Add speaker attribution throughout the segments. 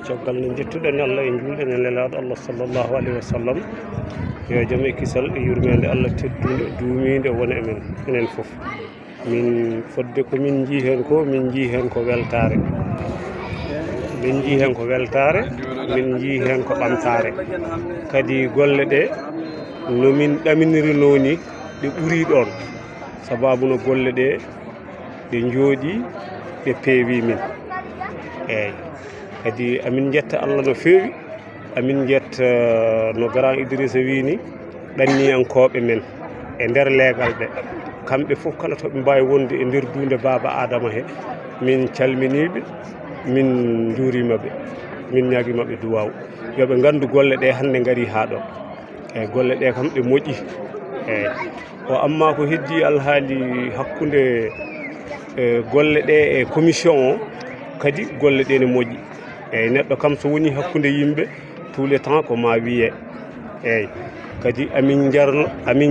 Speaker 1: caggal nde jettuɗen Allah e julɗen e nelaɗo Allah sallllahu alayhi wa sallam yo jaam e kisal e yurmede Allah teddude duumide wona e men enen fof min fodde ko min jii hen ko min jii hen ko weltare min jii hen ko weltare min jii hen ko ɓamtare kadi golle ɗe no min ɗaminirino ni ɗe ɓuuri ɗon sababu no golle ɗe ɗe jooɗi ɗe peewi min eyyi kadi amin jetta Allah no feewi amin jetta no grand Idrissa wi ni ɗanniyankoɓe men e nder leegal ɓe kamɓe fof kala toɓe mbawi wonde e nder dunde Baba Adama he min calminiɓe min juurimaɓe min ñaguimaɓe duwaw yoɓe gandu golle ɗe hande gaari ha ɗo eyyi golle ɗe kam ɗe moƴƴi eyyi o amma ko heddi alhaali hakkude golle ɗe e commission o kadi golle ɗe ne moƴƴi eyyi neɗɗo kam so woni hakkude yimɓe tous les temps ko ma wiye eyyi kadi amin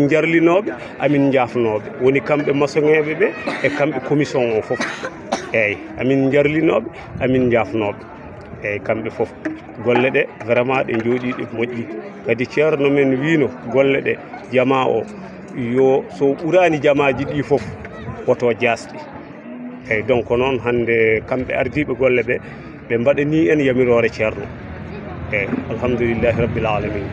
Speaker 1: jarlinoɓe amin jafnoɓe woni kamɓe maçonŋeɓe ɓe e kamɓe commission o foof eyyi amin jarlinoɓe amin jafnoɓe eyyi kamɓe foof golle ɗe vraiment ɗe jooɗi ɗe moƴƴi kadi ceerno men wino golle ɗe jama o yo so ɓurani jamaji ɗi foof woto jasɗi eyyi donc noon hande kamɓe ardiɓe golle ɓe ɓe mbaɗani en yamirore ceerno eyyi alhamdoulillahi rabbil alamina